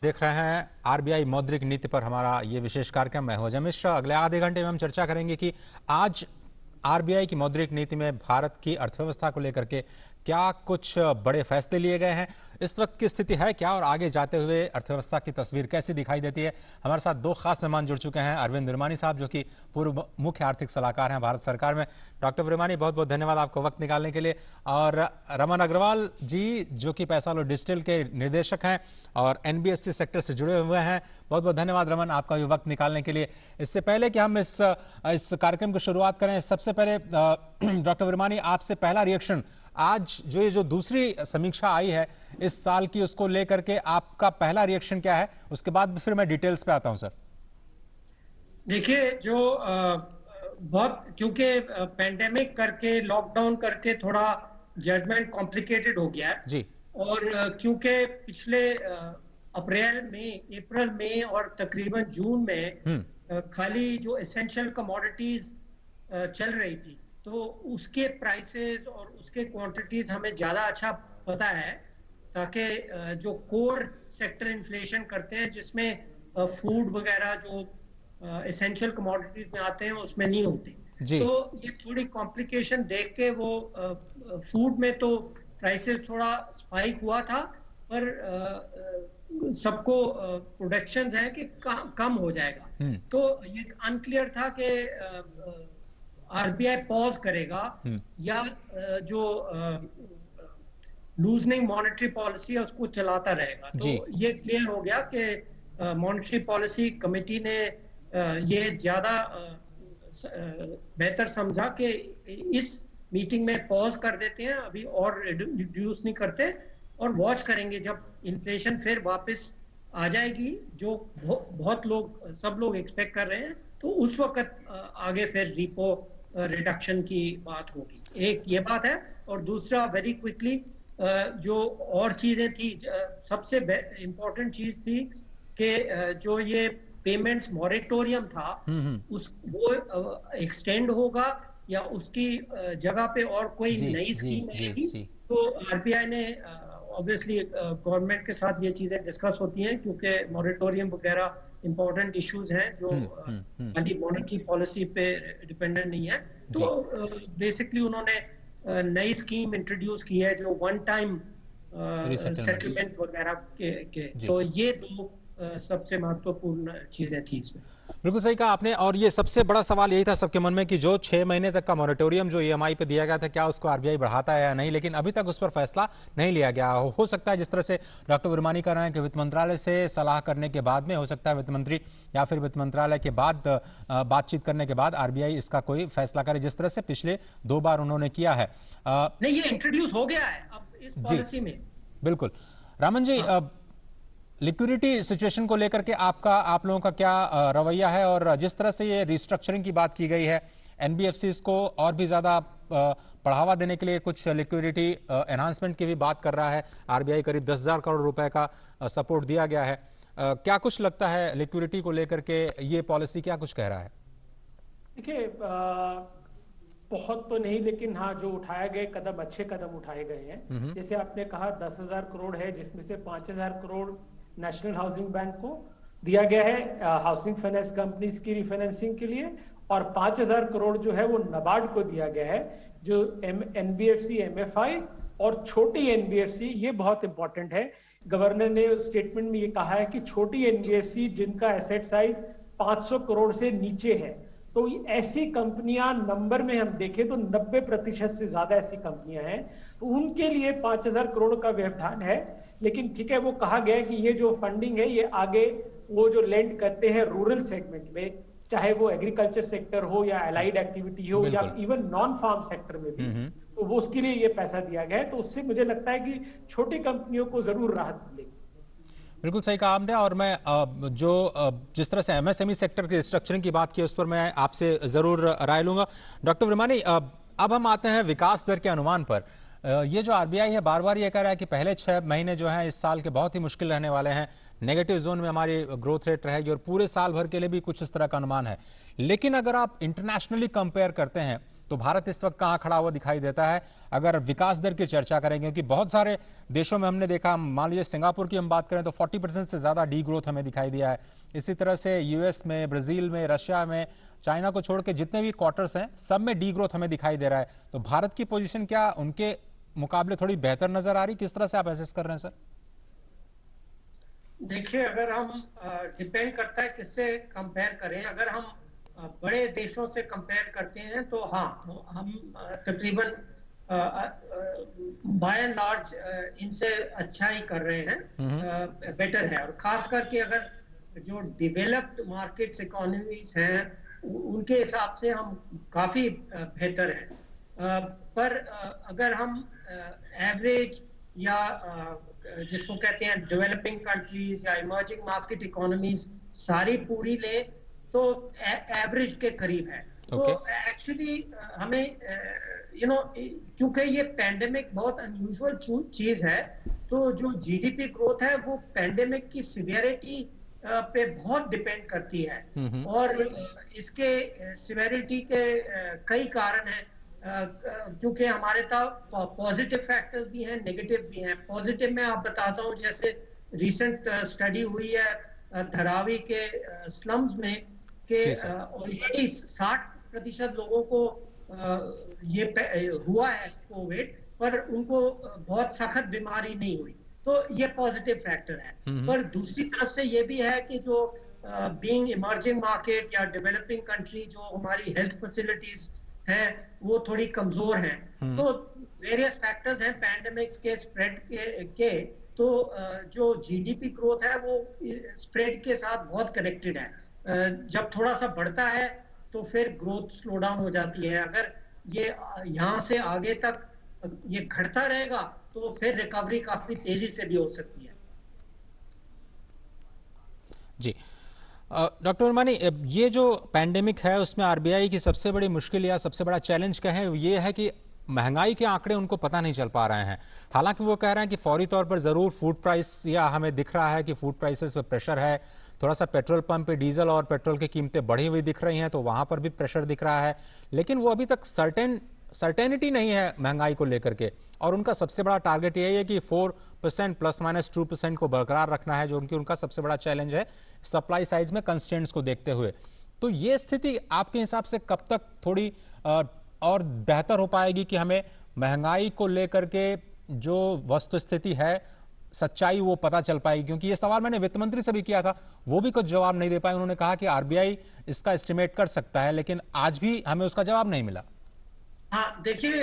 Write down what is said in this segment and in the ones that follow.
देख रहे हैं आरबीआई मौद्रिक नीति पर हमारा ये विशेष कार्यक्रम। मैं हूं अजय मिश्रा। अगले आधे घंटे में हम चर्चा करेंगे कि आज आरबीआई की मौद्रिक नीति में भारत की अर्थव्यवस्था को लेकर के क्या कुछ बड़े फैसले लिए गए हैं, इस वक्त की स्थिति है क्या और आगे जाते हुए अर्थव्यवस्था की तस्वीर कैसी दिखाई देती है। हमारे साथ दो खास मेहमान जुड़ चुके हैं। अरविंद विरमानी साहब, जो कि पूर्व मुख्य आर्थिक सलाहकार हैं भारत सरकार में। डॉक्टर विरमानी, बहुत बहुत धन्यवाद आपको वक्त निकालने के लिए। और रमन अग्रवाल जी, जो कि पैसा लो डिजिटल के निर्देशक हैं और एनबीएफसी सेक्टर से जुड़े हुए हैं। बहुत बहुत धन्यवाद रमन, आपका भी वक्त निकालने के लिए। इससे पहले कि हम इस कार्यक्रम की शुरुआत करें, सबसे पहले डॉक्टर विरमानी, आपसे पहला रिएक्शन, आज जो ये दूसरी समीक्षा आई है इस साल की, उसको लेकर के आपका पहला रिएक्शन क्या है? उसके बाद फिर मैं डिटेल्स पे आता हूं सर। देखिए, जो बहुत क्योंकि पेंडेमिक करके, लॉकडाउन करके थोड़ा जजमेंट कॉम्प्लिकेटेड हो गया है जी। और क्योंकि पिछले अप्रैल मई और तकरीबन जून में खाली जो एसेंशियल कमोडिटीज चल रही थी, तो उसके प्राइसेस और उसके क्वांटिटीज हमें ज्यादा अच्छा पता है, ताकि जो कोर सेक्टर इन्फ्लेशन करते हैं, जिसमें फूड वगैरह जो एसेंशियल कमोडिटीज में आते हैं, उसमें नहीं होती। तो ये थोड़ी कॉम्प्लिकेशन देख के वो फूड में तो प्राइसेस थोड़ा स्पाइक हुआ था, पर सबको प्रोडक्शंस हैं कि कम हो जाएगा। तो ये अनक्लियर था कि आरबीआई पॉज करेगा या जो लूजनिंग मॉनेटरी पॉलिसी है उसको चलाता रहेगा। तो ये क्लियर हो गया कि मॉनेटरी पॉलिसी कमेटी ने ये ज्यादा बेहतर समझा कि इस मीटिंग में पॉज कर देते हैं, अभी और रिड्यूस नहीं करते, और वॉच करेंगे जब इन्फ्लेशन फिर वापस आ जाएगी, जो सब लोग एक्सपेक्ट कर रहे हैं, तो उस वक्त आगे फिर रिपो रिडक्शन की बात होगी। एक ये बात है, और दूसरा वेरी क्विकली जो और चीजें थी, सबसे इम्पोर्टेंट चीज थी कि जो ये पेमेंट्स मॉरेटोरियम था, वो एक्सटेंड होगा या उसकी जगह पे और कोई नई स्कीम आएगी। तो आरबीआई ने ऑब्वियसली गवर्नमेंट के साथ ये चीजें डिस्कस होती हैं, क्योंकि मॉरेटोरियम वगैरह इंपॉर्टेंट इश्यूज हैं जो खाली मॉनेटरी पॉलिसी पे डिपेंडेंट नहीं है। तो बेसिकली उन्होंने नई स्कीम इंट्रोड्यूस की है, जो वन टाइम सेटलमेंट वगैरह के। तो ये दो सबसे महत्वपूर्ण चीजें थी इसमें। बिल्कुल सही कहा आपने। और ये सबसे बड़ा सवाल यही था सबके मन में कि जो 6 महीने तक का मॉरेटोरियम जो ईएमआई पे दिया गया था, क्या उसको आरबीआई बढ़ाता है या नहीं, लेकिन अभी तक उस पर फैसला नहीं लिया गया। हो सकता है, जिस तरह से डॉक्टर विरमानी कह रहे हैं, कि वित्त मंत्रालय से सलाह करने के बाद में हो सकता है वित्त मंत्री या फिर वित्त मंत्रालय के बाद बातचीत करने के बाद आरबीआई इसका कोई फैसला करे, जिस तरह से पिछले 2 बार उन्होंने किया है। नहीं, ये इंट्रोड्यूस हो गया है अब इस पॉलिसी में। बिल्कुल। रामन जी, लिक्विडिटी सिचुएशन को लेकर के आप लोगों का क्या रवैया है? और जिस तरह से ये रिस्ट्रक्चरिंग की बात की गई है, एनबीएफसी को और भी ज्यादा बढ़ावा देने के लिए कुछ लिक्विडिटी एनहांसमेंट की भी बात कर रहा है। आरबीआई करीब 10,000 करोड़ रुपए का सपोर्ट दिया गया है। क्या कुछ लगता है लिक्विडिटी को लेकर के, ये पॉलिसी क्या कुछ कह रहा है? देखिए, बहुत तो नहीं, लेकिन हाँ, जो उठाए गए कदम, अच्छे कदम उठाए गए हैं। जैसे आपने कहा 10,000 करोड़ है, जिसमें से 5,000 करोड़ नेशनल हाउसिंग बैंक को दिया गया है हाउसिंग फाइनेंस कंपनीज की रिफाइनेंसिंग के लिए, और 5,000 करोड़ जो है वो नाबार्ड को दिया गया है, जो एनबीएफसी, एमएफआई और छोटी एनबीएफसी, ये बहुत इंपॉर्टेंट है। गवर्नर ने स्टेटमेंट में ये कहा है कि छोटी एनबीएफसी जिनका एसेट साइज 500 करोड़ से नीचे है, तो ऐसी कंपनियां नंबर में हम देखें तो 90% से ज्यादा ऐसी कंपनियां हैं, तो उनके लिए 5,000 करोड़ का व्यवधान है। लेकिन ठीक है, वो कहा गया है कि ये जो फंडिंग है, ये आगे वो जो लेंड करते हैं रूरल सेगमेंट में, चाहे वो एग्रीकल्चर सेक्टर हो या एलाइड एक्टिविटी हो या इवन नॉन फार्म सेक्टर में भी, तो वो उसके लिए ये पैसा दिया गया है। तो उससे मुझे लगता है कि छोटी कंपनियों को जरूर राहत मिलेगी। बिल्कुल सही कहा आपने। और मैं जिस तरह से एमएसएमई सेक्टर की रिस्ट्रक्चरिंग की बात की, उस पर मैं आपसे जरूर राय लूंगा। डॉक्टर विरमानी, अब हम आते हैं विकास दर के अनुमान पर। ये जो आरबीआई है बार बार ये कह रहा है कि पहले 6 महीने जो हैं इस साल के बहुत ही मुश्किल रहने वाले हैं, नेगेटिव जोन में हमारी ग्रोथ रेट रहेगी और पूरे साल भर के लिए भी कुछ इस तरह का अनुमान है। लेकिन अगर आप इंटरनेशनली कंपेयर करते हैं तो भारत इस वक्त कहाँ खड़ा हुआ दिखाई देता है अगर विकास दर की चर्चा करें? क्योंकि बहुत सारे देशों में हमने देखा, मान लीजिए सिंगापुर की हम बात करें तो 40% से ज़्यादा डी ग्रोथ हमें दिखाई दिया है। इसी तरह से यूएस में, ब्राज़ील में, रशिया में, चाइना को छोड़ के जितने भी क्वार्टर्स हैं सब में डी ग्रोथ हमें दिखाई दे रहा है। तो भारत की पोजीशन क्या उनके मुकाबले थोड़ी बेहतर नजर आ रही? किस तरह से आप असेस कर रहे हैं सर? देखिए, अगर हम डिपेंड करता है किससे कंपेयर करें। अगर हम बड़े देशों से कंपेयर करते हैं तो हाँ, हम तकरीबन बाय एंड लार्ज इनसे अच्छा ही कर रहे हैं, बेटर है। और खास करके अगर जो डेवलप्ड मार्केट्स इकोनॉमीज हैं उनके हिसाब से हम काफी बेहतर हैं। पर अगर हम एवरेज या जिसको कहते हैं डेवलपिंग कंट्रीज या इमर्जिंग मार्केट इकोनॉमीज सारी पूरी ले तो एवरेज के करीब है। तो एक्चुअली हमें क्योंकि ये पैंडेमिक बहुत अनयूजुअल चीज है, तो जो जीडीपी ग्रोथ है वो पैंडेमिक की सिवियरिटी पे बहुत डिपेंड करती है। और इसके सिवियरिटी के कई कारण हैं, क्योंकि हमारे पास पॉजिटिव फैक्टर्स भी हैं, नेगेटिव भी हैं। पॉजिटिव में आप बताता हूँ, जैसे रिसेंट स्टडी हुई है धारावी के स्लम्स में कि ऑलरेडी 60% लोगों को ये हुआ है कोविड, पर उनको बहुत सख्त बीमारी नहीं हुई। तो ये पॉजिटिव फैक्टर है। पर दूसरी तरफ से ये भी है कि जो बीइंग इमर्जिंग मार्केट या डेवलपिंग कंट्री, जो हमारी हेल्थ फैसिलिटीज हैं वो थोड़ी कमजोर हैं। तो वेरियस फैक्टर्स हैं पैंडेमिक्स के स्प्रेड के तो जो जीडीपी ग्रोथ है वो स्प्रेड के साथ बहुत कनेक्टेड है। जब थोड़ा सा बढ़ता है तो फिर ग्रोथ स्लो डाउन हो जाती है। अगर ये यहाँ से आगे तक ये घटता रहेगा तो फिर रिकवरी काफी तेजी से भी हो सकती है। जी डॉक्टर उर्मानी, ये जो पैंडेमिक है उसमें आरबीआई की सबसे बड़ी मुश्किल या सबसे बड़ा चैलेंज कहें ये है कि महंगाई के आंकड़े उनको पता नहीं चल पा रहे हैं। हालांकि वो कह रहे हैं कि फौरी तौर पर ज़रूर फूड प्राइस, या हमें दिख रहा है कि फूड प्राइसेस पे प्रेशर है, थोड़ा सा पेट्रोल पंप पे डीजल और पेट्रोल की कीमतें बढ़ी हुई दिख रही हैं तो वहाँ पर भी प्रेशर दिख रहा है, लेकिन वो अभी तक सर्टेनिटी नहीं है महंगाई को लेकर के। और उनका सबसे बड़ा टारगेट यही है कि 4% ±2% को बरकरार रखना है, जो उनका सबसे बड़ा चैलेंज है सप्लाई साइड में कंस्ट्रेंट्स को देखते हुए। तो ये स्थिति आपके हिसाब से कब तक थोड़ी और बेहतर हो पाएगी कि हमें महंगाई को लेकर के जो वस्तु स्थिति है, सच्चाई वो पता चल पाएगी? क्योंकि ये सवाल मैंने वित्त मंत्री से भी किया था, वो भी कुछ जवाब नहीं दे पाए। उन्होंने कहा कि आरबीआई इसका एस्टिमेट कर सकता है, लेकिन आज भी हमें उसका जवाब नहीं मिला। हाँ, देखिए,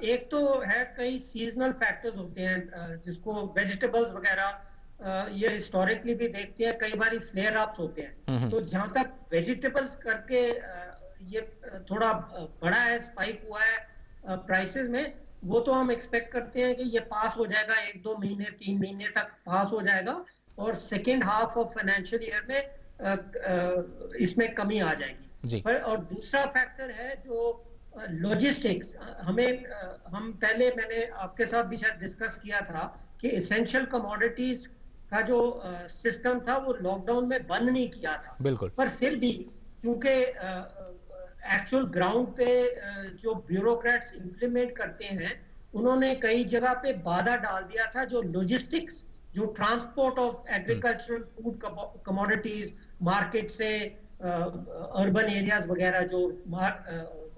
एक तो है कई सीजनल फैक्टर्स होते हैं जिसको वेजिटेबल्स वगैरह ये हिस्टोरिकली भी देखते हैं, कई बार फ्लेयर अप्स होते हैं। तो जहां तक वेजिटेबल्स करके ये थोड़ा बड़ा है, स्पाइक हुआ है प्राइसेस में, वो तो हम एक्सपेक्ट करते हैं कि ये पास हो जाएगा, 1-2 महीने 3 महीने तक पास हो जाएगा और second half of financial year में इसमें कमी आ जाएगी। और दूसरा फैक्टर है जो लॉजिस्टिक्स। हम पहले मैंने आपके साथ भी शायद डिस्कस किया था कि एसेंशियल कमोडिटीज का जो सिस्टम था वो लॉकडाउन में बंद नहीं किया था। बिल्कुल। पर फिर भी क्योंकि एक्चुअल ग्राउंड पे जो ब्यूरोक्रेट्स इंप्लीमेंट करते हैं उन्होंने कई जगह पे बाधा डाल दिया था। जो लॉजिस्टिक्स, जो transport of agricultural food commodities market से अर्बन एरियाज वगैरह, जो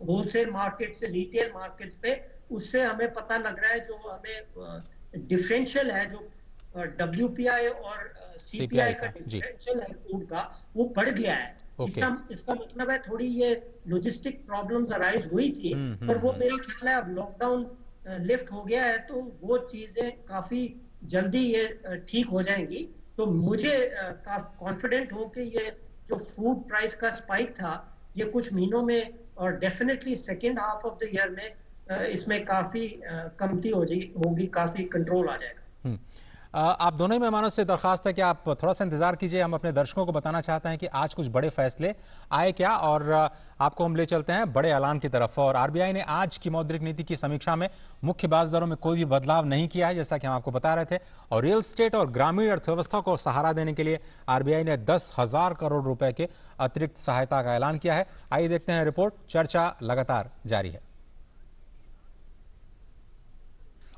होलसेल मार्केट से रिटेल मार्केट पे, उससे हमें पता लग रहा है जो हमें डिफरेंशियल है, जो WPI और CPI का डिफरेंशियल है फूड का, वो बढ़ गया है। इसका मतलब है थोड़ी ये लॉजिस्टिक प्रॉब्लम्स अराइज हुई थी, पर वो मेरा ख्याल है अब लॉकडाउन लिफ्ट हो गया है तो वो चीजें काफी जल्दी ये ठीक हो जाएंगी। तो मुझे कॉन्फिडेंट हूं कि ये जो फूड प्राइस का स्पाइक था ये कुछ महीनों में और definitely second half of the year में इसमें काफी कमती होगी, काफी कंट्रोल आ जाएगा। आप दोनों ही मेहमानों से दरखास्त है कि आप थोड़ा सा इंतजार कीजिए। हम अपने दर्शकों को बताना चाहते हैं कि आज कुछ बड़े फैसले आए क्या, और आपको हम ले चलते हैं बड़े ऐलान की तरफ। और आरबीआई ने आज की मौद्रिक नीति की समीक्षा में मुख्य ब्याज दरों में कोई भी बदलाव नहीं किया है, जैसा कि हम आपको बता रहे थे। और रियल एस्टेट और ग्रामीण अर्थव्यवस्था को सहारा देने के लिए आरबीआई ने 10,000 करोड़ रुपए के अतिरिक्त सहायता का ऐलान किया है। आइए देखते हैं रिपोर्ट। चर्चा लगातार जारी है।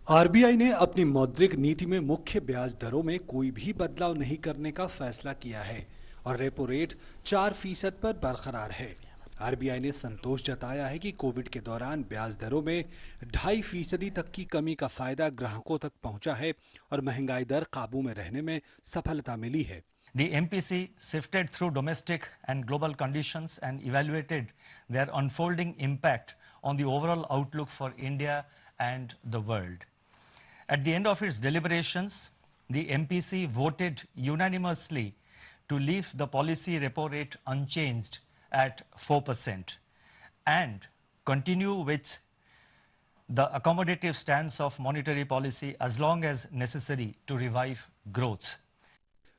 आरबीआई ने अपनी मौद्रिक नीति में मुख्य ब्याज दरों में कोई भी बदलाव नहीं करने का फैसला किया है और रेपो रेट 4% पर बरकरार है। आरबीआई ने संतोष जताया है कि कोविड के दौरान ब्याज दरों में 2.5% तक की कमी का फायदा ग्राहकों तक पहुंचा है और महंगाई दर काबू में रहने में सफलता मिली है। The MPC sifted through domestic and global conditions and evaluated their unfolding impact on the overall outlook for India and the world. At the end of its deliberations, the MPC voted unanimously to leave the policy repo rate unchanged at 4% and continue with the accommodative stance of monetary policy as long as necessary to revive growth.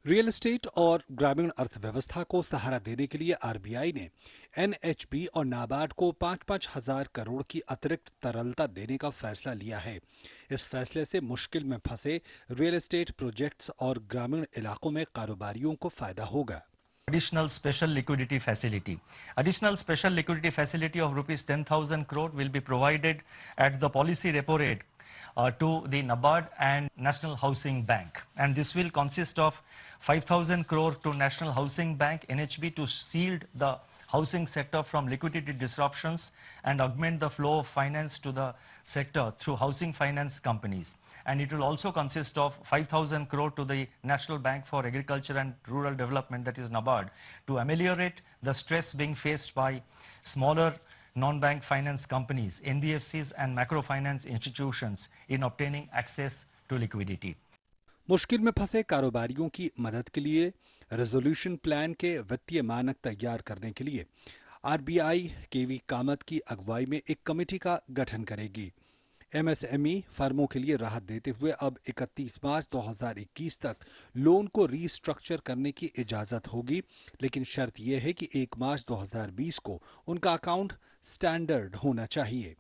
Real estate और ग्रामीण अर्थव्यवस्था को सहारा देने के लिए RBI ने NHB और नाबार्ड को 5-5 हजार करोड़ की अतिरिक्त तरलता देने का फैसला लिया है। इस फैसले से मुश्किल में फंसे रियल एस्टेट प्रोजेक्ट्स और ग्रामीण इलाकों में कारोबारियों को फायदा होगा। Additional special liquidity facility. Additional special liquidity facility of rupees 10,000 crore will be provided at the policy repo rate to the NABARD and National Housing Bank, and this will consist of 5,000 crore to National Housing Bank (NHB) to shield the housing sector from liquidity disruptions and augment the flow of finance to the sector through housing finance companies. And it will also consist of 5,000 crore to the National Bank for Agriculture and Rural Development, that is NABARD, to ameliorate the stress being faced by smaller non-bank finance companies, NBFCs and macrofinance institutions in obtaining access to liquidity. मुश्किल में फंसे कारोबारियों की मदद के लिए resolution plan के वित्तीय मानक तैयार करने के लिए आरबीआई केवी कामत की अगुवाई में एक कमेटी का गठन करेगी। एमएसएमई फर्मों के लिए राहत देते हुए अब 31 मार्च 2021 तक लोन को रीस्ट्रक्चर करने की इजाजत होगी, लेकिन शर्त यह है कि 1 मार्च 2020 को उनका अकाउंट स्टैंडर्ड होना चाहिए।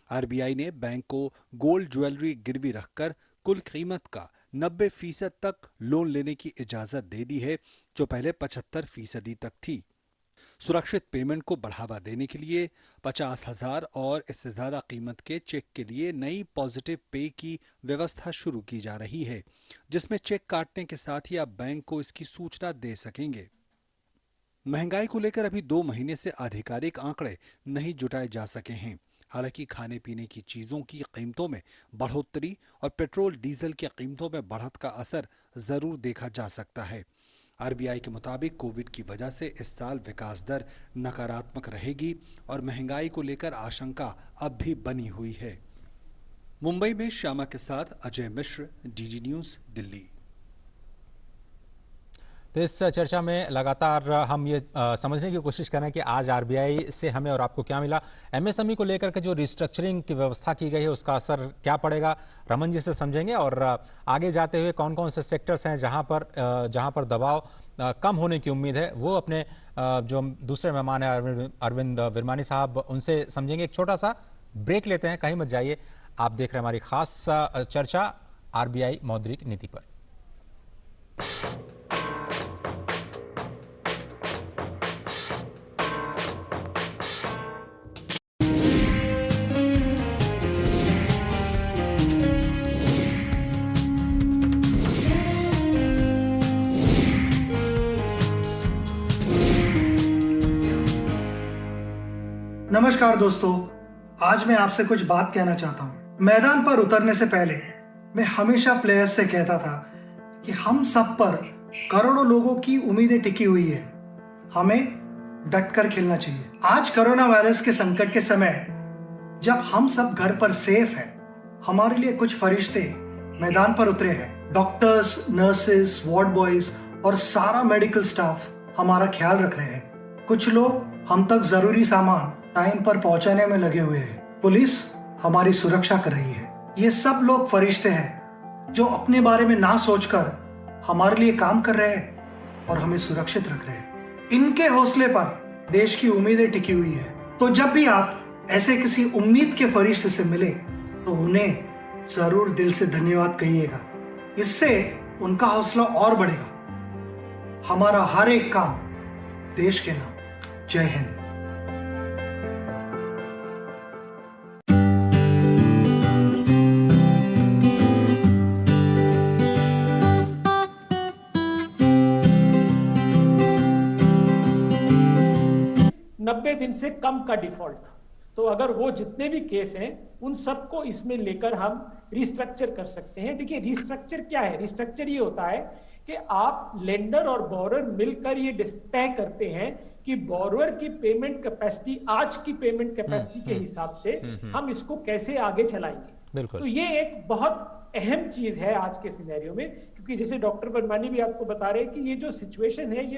आरबीआई ने बैंक को गोल्ड ज्वेलरी गिरवी रखकर कुल कीमत का 90% तक लोन लेने की इजाजत दे दी है, जो पहले 75% तक थी। सुरक्षित पेमेंट को बढ़ावा देने के लिए 50,000 और इससे ज्यादा कीमत के चेक के लिए नई पॉजिटिव पे की व्यवस्था शुरू की जा रही है, जिसमें चेक काटने के साथ ही आप बैंक को इसकी सूचना दे सकेंगे। महंगाई को लेकर अभी 2 महीने से आधिकारिक आंकड़े नहीं जुटाए जा सके हैं। हालांकि खाने पीने की चीजों की कीमतों में बढ़ोतरी और पेट्रोल डीजल की कीमतों में बढ़त का असर जरूर देखा जा सकता है। आरबीआई के मुताबिक कोविड की वजह से इस साल विकास दर नकारात्मक रहेगी और महंगाई को लेकर आशंका अब भी बनी हुई है। मुंबई में श्यामा के साथ अजय मिश्र, डीडी न्यूज, दिल्ली। तो इस चर्चा में लगातार हम ये समझने की कोशिश कर रहे हैं कि आज आरबीआई से हमें और आपको क्या मिला। एमएसएमई को लेकर के जो रिस्ट्रक्चरिंग की व्यवस्था की गई है उसका असर क्या पड़ेगा, रमन जी से समझेंगे। और आगे जाते हुए कौन कौन से सेक्टर्स हैं जहां पर दबाव कम होने की उम्मीद है, वो अपने जो दूसरे मेहमान हैं अरविंद विरमानी साहब, उनसे समझेंगे। एक छोटा सा ब्रेक लेते हैं, कहीं मत जाइए। आप देख रहे हैं हमारी खास चर्चा आरबीआई मौद्रिक नीति पर। नमस्कार दोस्तों, आज मैं आपसे कुछ बात कहना चाहता हूं। मैदान पर उतरने से पहले मैं हमेशा प्लेयर्स से कहता था कि हम सब पर करोड़ों लोगों की उम्मीदें टिकी हुई है, हमें डटकर खेलना चाहिए। आज कोरोना वायरस के संकट के समय जब हम सब घर पर सेफ हैं, हमारे लिए कुछ फरिश्ते मैदान पर उतरे हैं। डॉक्टर्स, नर्सेस, वार्ड बॉयज और सारा मेडिकल स्टाफ हमारा ख्याल रख रहे हैं। कुछ लोग हम तक जरूरी सामान टाइम पर पहुंचाने में लगे हुए हैं। पुलिस हमारी सुरक्षा कर रही है। ये सब लोग फरिश्ते हैं जो अपने बारे में ना सोचकर हमारे लिए काम कर रहे हैं और हमें सुरक्षित रख रहे हैं। इनके हौसले पर देश की उम्मीदें टिकी हुई है। तो जब भी आप ऐसे किसी उम्मीद के फरिश्ते से मिले तो उन्हें जरूर दिल से धन्यवाद कहिएगा। इससे उनका हौसला और बढ़ेगा। हमारा हर एक काम देश के नाम। जय हिंद। 90 दिन से कम का डिफॉल्ट था। तो अगर वो जितने भी केस हैं उन सबको इसमें लेकर हम रिस्ट्रक्चर कर सकते हैं। देखिए रिस्ट्रक्चर क्या है, रिस्ट्रक्चर ये होता है कि आप लेंडर और बोरर मिलकर ये तय करते हैं कि बोरर की पेमेंट कैपेसिटी, आज की पेमेंट कैपेसिटी के हिसाब से हम इसको कैसे आगे चलाएंगे। तो ये एक बहुत अहम चीज है आज के सिनेरियो में, क्योंकि जैसे डॉक्टर वर्मानी भी आपको बता रहे हैं कि ये जो सिचुएशन है ये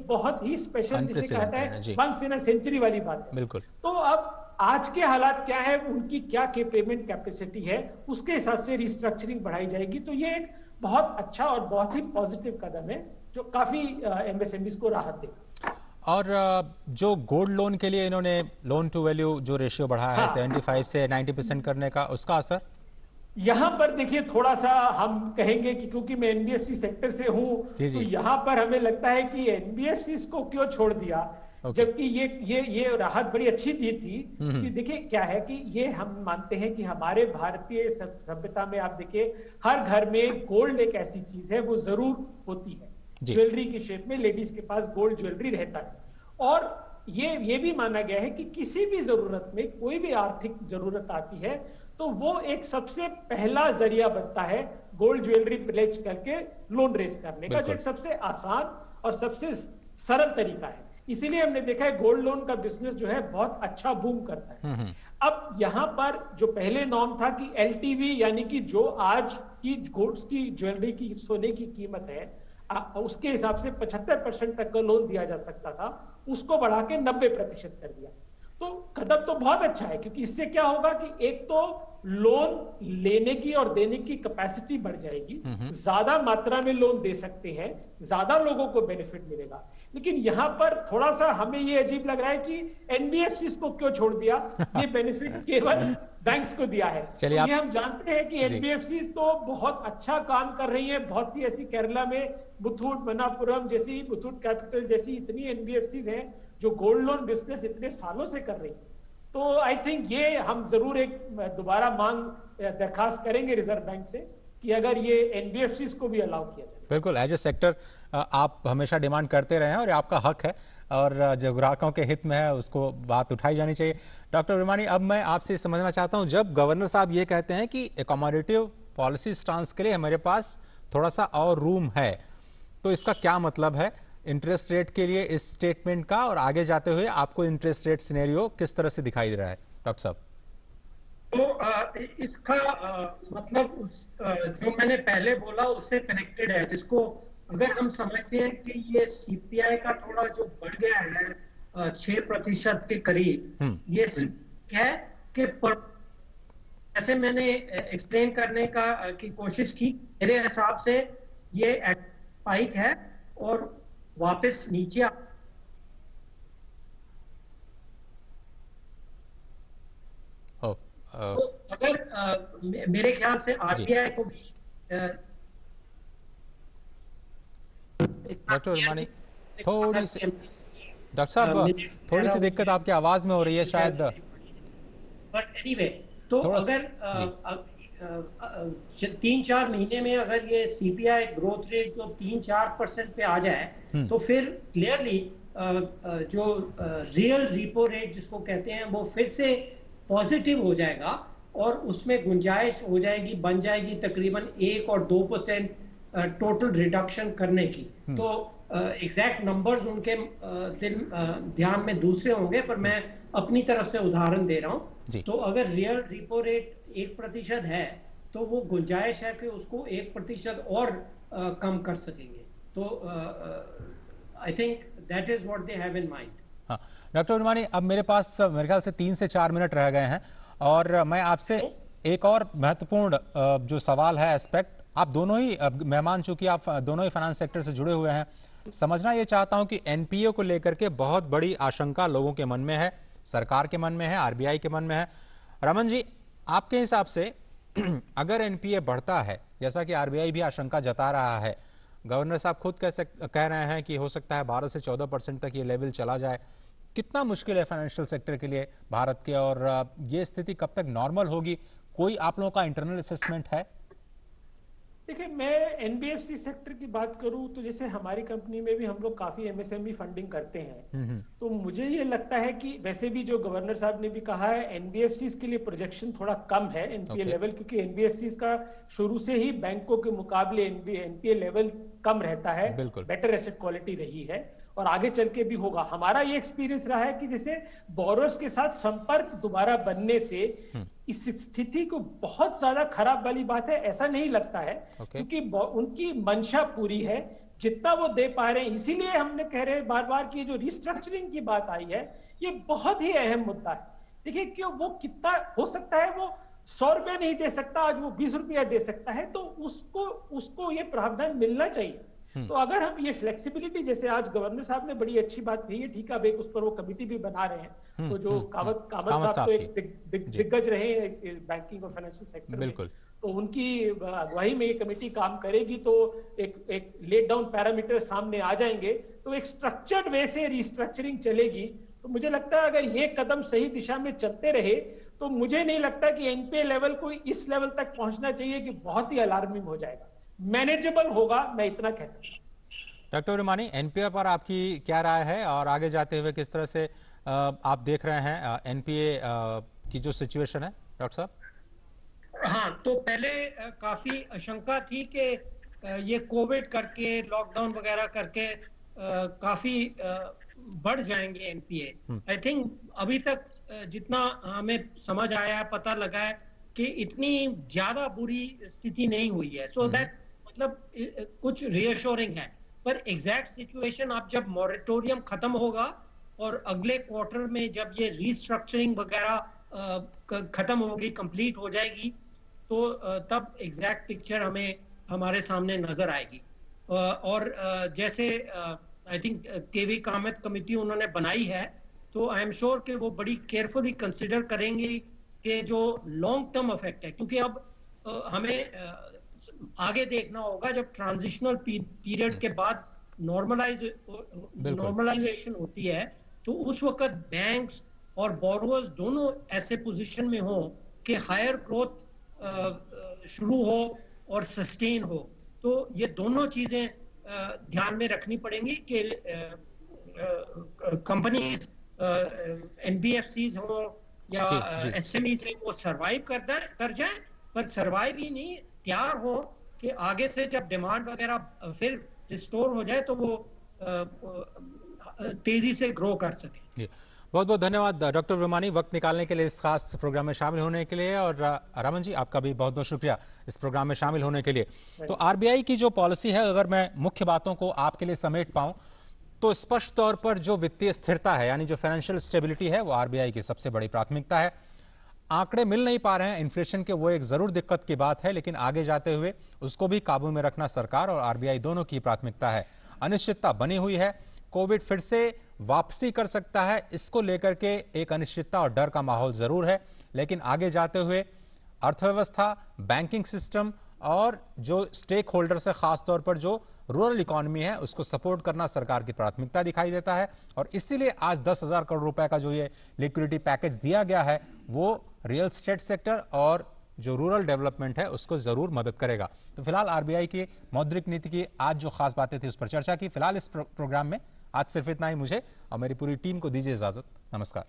बहुत ही स्पेशल, जिसे कहता है वंस इन अ सेंचुरी वाली बात है। बिल्कुल। तो अब आज के हालात क्या है, उनकी क्या पेमेंट कैपेसिटी है, उसके हिसाब से रिस्ट्रक्चरिंग बढ़ाई जाएगी। तो ये एक बहुत अच्छा और बहुत ही पॉजिटिव कदम है जो काफी एमएसएमईज को राहत देगा। और जो गोल्ड लोन के लिए इन्होंने लोन टू वैल्यू जो रेशियो बढ़ाया है 75 से 90% करने का, उसका असर यहाँ पर देखिए थोड़ा सा हम कहेंगे कि क्योंकि मैं एनबीएफसी सेक्टर से हूँ, तो यहाँ पर हमें लगता है कि एनबीएफसी को क्यों छोड़ दिया, जबकि ये राहत बड़ी अच्छी दी थी। कि देखिए क्या है कि ये हम मानते हैं कि हमारे भारतीय सभ्यता में आप देखिए हर घर में गोल्ड एक ऐसी चीज है वो जरूर होती है, ज्वेलरी की शेप में लेडीज के पास गोल्ड ज्वेलरी रहता है। और ये भी माना गया है कि किसी भी जरूरत में, कोई भी आर्थिक जरूरत आती है तो वो एक सबसे पहला जरिया बनता है गोल्ड ज्वेलरी प्लेज करके लोन रेस करने का, जो एक सबसे आसान और सबसे सरल तरीका है। इसीलिए हमने देखा है गोल्ड लोन का बिजनेस जो है बहुत अच्छा बूम करता है। अब यहाँ पर जो पहले नॉर्म था कि एलटीवी, यानी कि जो आज की गोल्ड की ज्वेलरी की सोने की कीमत है उसके हिसाब से 75% तक का लोन दिया जा सकता था, उसको बढ़ा के 90% कर दिया। तो कदम तो बहुत अच्छा है, क्योंकि इससे क्या होगा कि एक तो लोन लेने की और देने की कैपेसिटी बढ़ जाएगी, ज्यादा मात्रा में लोन दे सकते हैं, ज्यादा लोगों को बेनिफिट मिलेगा। लेकिन यहाँ पर थोड़ा सा हमें ये अजीब लग रहा है कि एनबीएफसी को क्यों छोड़ दिया, ये बेनिफिट केवल बैंक्स को दिया है। तो ये हम जानते हैं कि एनबीएफसी तो बहुत अच्छा काम कर रही है। बहुत सी ऐसी केरला में मुथूट मनापुरम जैसी, मुथूट कैपिटल जैसी इतनी एनबीएफसी हैं जो गोल्ड लोन बिजनेस इतने सालों से कर रही है। तो आई थिंक ये हम जरूर एक दोबारा मांग दरखास्त करेंगे रिजर्व बैंक से कि अगर ये एनबीएफसी को भी अलाउ किया जाए। बिल्कुल, एज ए सेक्टर आप हमेशा डिमांड करते रहे हैं और आपका हक है, और जो ग्राहकों के हित में है उसको बात उठाई जानी चाहिए। डॉक्टर वर्मानी, अब मैं आपसे समझना चाहता हूं, जब गवर्नर साहब ये कहते हैं कि अकोमोडेटिव पॉलिसी स्टांस के लिए हमारे पास थोड़ा सा और रूम है, तो इसका क्या मतलब है इंटरेस्ट रेट के लिए इस स्टेटमेंट का, और आगे जाते हुए आपको इंटरेस्ट रेट सिनेरियो किस तरह से दिखाई दे रहा है डॉक्टर साहब? तो इसका मतलब जो मैंने पहले बोला उससे कनेक्टेड है, जिसको अगर हम समझते हैं कि ये सीपीआई का थोड़ा जो बढ़ गया है 6% के करीब, ये है कि ऐसे मैंने एक्सप्लेन करने की कोशिश की, मेरे हिसाब से ये स्पाइक है और वापस नीचे तो अगर मेरे ख्याल से आरबीआई को डॉक्टर वर्मानी थोड़ी सी, डॉक्टर साहब थोड़ी सी दिक्कत आपकी आवाज में हो रही है शायद, बट एनीवे, तो अगर 3-4 महीने में अगर ये सीपीआई ग्रोथ रेट जो 3-4% पे आ जाए तो फिर क्लियरली जो रियल रिपो रेट जिसको कहते हैं वो फिर से पॉजिटिव हो जाएगा और उसमें गुंजाइश हो जाएगी, बन जाएगी तकरीबन 1 और 2% टोटल रिडक्शन करने की। तो एग्जैक्ट नंबर्स उनके ध्यान में दूसरे होंगे, पर मैं अपनी तरफ से उदाहरण दे रहा हूं। तो अगर रियल रिपो रेट 1% है तो वो गुंजाइश है कि उसको 1% और कम कर सकेंगे। तो I think that is what they have in mind. हाँ डॉक्टर वर्मानी, अब मेरे पास मेरे ख्याल से 3 से 4 मिनट रह गए हैं, और मैं आपसे एक और महत्वपूर्ण जो सवाल है एस्पेक्ट, आप दोनों ही मेहमान, चूंकि आप दोनों ही फाइनेंस सेक्टर से जुड़े हुए हैं, समझना ये चाहता हूं कि एनपीए को लेकर के बहुत बड़ी आशंका लोगों के मन में है, सरकार के मन में है, आरबीआई के मन में है। रमन जी, आपके हिसाब से अगर एनपीए बढ़ता है, जैसा कि आरबीआई भी आशंका जता रहा है, गवर्नर साहब खुद कह रहे हैं कि हो सकता है 12 से 14% तक ये लेवल चला जाए, कितना मुश्किल है फाइनेंशियल सेक्टर के लिए भारत के, और ये स्थिति कब तक नॉर्मल होगी? कोई आप लोगों का इंटरनल असेसमेंट है? देखिए, मैं एनबीएफसी सेक्टर की बात करूं तो जैसे हमारी कंपनी में भी हम लोग काफी एमएसएमई फंडिंग करते हैं। तो मुझे ये लगता है कि वैसे भी जो गवर्नर साहब ने भी कहा है, एनबीएफसी के लिए प्रोजेक्शन थोड़ा कम है एनपीए लेवल, क्योंकि एनबीएफसी का शुरू से ही बैंकों के मुकाबले एनपीए लेवल कम रहता है, बेटर एसेट क्वालिटी रही है और आगे चल के भी होगा। हमारा ये एक्सपीरियंस रहा है कि जैसे बोरोस के साथ संपर्क दोबारा बनने से इस स्थिति को बहुत ज्यादा खराब वाली बात है ऐसा नहीं लगता है, क्योंकि उनकी मंशा पूरी है, जितना वो दे पा रहे हैं। इसीलिए हमने कह रहे हैं बार बार कि जो रिस्ट्रक्चरिंग की बात आई है ये बहुत ही अहम मुद्दा है। देखिए, क्यों वो कितना हो सकता है, वो 100 रुपया नहीं दे सकता, आज वो 20 रुपया दे सकता है, तो उसको ये प्रावधान मिलना चाहिए। तो अगर हम ये फ्लेक्सिबिलिटी, जैसे आज गवर्नर साहब ने बड़ी अच्छी बात कही है, ठीक है, अब एक उस पर वो कमेटी भी बना रहे हैं, तो जो कामत साहब तो एक दिग्गज रहे हैं बैंकिंग और फाइनेंशियल सेक्टर में, तो उनकी अगुवाई में ये कमेटी काम करेगी, तो एक लेट डाउन पैरामीटर सामने आ जाएंगे, तो एक स्ट्रक्चर्ड वे से रिस्ट्रक्चरिंग चलेगी। तो मुझे लगता है अगर ये कदम सही दिशा में चलते रहे तो मुझे नहीं लगता कि एनपीए लेवल को इस लेवल तक पहुंचना चाहिए कि बहुत ही अलार्मिंग हो जाएगा, मैनेजेबल होगा, मैं इतना कह सकता हूं। डॉक्टर रुमानी, एनपीए पर आपकी क्या राय है और आगे जाते हुए किस तरह से आप देख रहे हैं एनपीए की जो सिचुएशन है, डॉक्टर साहब? हाँ, तो पहले काफी आशंका थी कि ये कोविड करके, लॉकडाउन वगैरह करके काफी बढ़ जाएंगे एनपीए। आई थिंक अभी तक जितना हमें समझ आया है, पता लगा है कि इतनी ज्यादा बुरी स्थिति नहीं हुई है, सो दैट मतलब कुछ रियश्योरिंग है। पर एग्जैक्ट सिचुएशन आप जब मॉरेटोरियम खत्म होगा और अगले क्वार्टर में जब ये रिस्ट्रक्चरिंग वगैरह खत्म होगी, कंप्लीट हो जाएगी, तो तब एग्जैक्ट पिक्चर हमें हमारे सामने नजर आएगी। और जैसे I think K V Kamath committee उन्होंने बनाई है, तो आई एम श्योर कि वो बड़ी केयरफुली कंसिडर करेंगे कि जो लॉन्ग टर्म इफेक्ट है, क्योंकि अब हमें आगे देखना होगा जब ट्रांजिशनल पीरियड के बाद नॉर्मलाइजेशन होती है, तो उस वक्त बैंक्स और बोरोवर्स दोनों ऐसे पोजीशन में हो कि हायर ग्रोथ शुरू हो और सस्टेन हो। तो ये दोनों चीजें ध्यान में रखनी पड़ेंगी कि कंपनीज, एनबीएफसीज हो या एसएमईज है, वो सरवाइव कर जाए, पर सरवाइव ही नहीं, तैयार हो कि आगे से जब डिमांड वगैरह फिर रिस्टोर हो जाए तो वो तेजी से ग्रो कर सके। बहुत बहुत धन्यवाद डॉक्टर रुमानी, वक्त निकालने के लिए, इस खास प्रोग्राम में शामिल होने के लिए। और रमन जी, आपका भी बहुत बहुत शुक्रिया इस प्रोग्राम में शामिल होने के लिए। तो आरबीआई की जो पॉलिसी है, अगर मैं मुख्य बातों को आपके लिए समेट पाऊं तो स्पष्ट तौर पर जो वित्तीय स्थिरता है, यानी जो फाइनेंशियल स्टेबिलिटी है, वो आरबीआई की सबसे बड़ी प्राथमिकता है। आंकड़े मिल नहीं पा रहे हैं इन्फ्लेशन के, वो एक जरूर दिक्कत की बात है, लेकिन आगे जाते हुए उसको भी काबू में रखना सरकार और आरबीआई दोनों की प्राथमिकता है। अनिश्चितता बनी हुई है, कोविड फिर से वापसी कर सकता है, इसको लेकर के एक अनिश्चितता और डर का माहौल जरूर है, लेकिन आगे जाते हुए अर्थव्यवस्था, बैंकिंग सिस्टम और जो स्टेक होल्डर्स है, खासतौर पर जो रूरल इकोनॉमी है, उसको सपोर्ट करना सरकार की प्राथमिकता दिखाई देता है। और इसीलिए आज 10,000 करोड़ रुपए का जो ये लिक्विडिटी पैकेज दिया गया है, वो रियल एस्टेट सेक्टर और जो रूरल डेवलपमेंट है उसको जरूर मदद करेगा। तो फिलहाल आरबीआई की मौद्रिक नीति की आज जो खास बातें थी उस पर चर्चा की। फिलहाल इस प्रोग्राम में आज सिर्फ इतना ही। मुझे और मेरी पूरी टीम को दीजिए इजाजत। नमस्कार।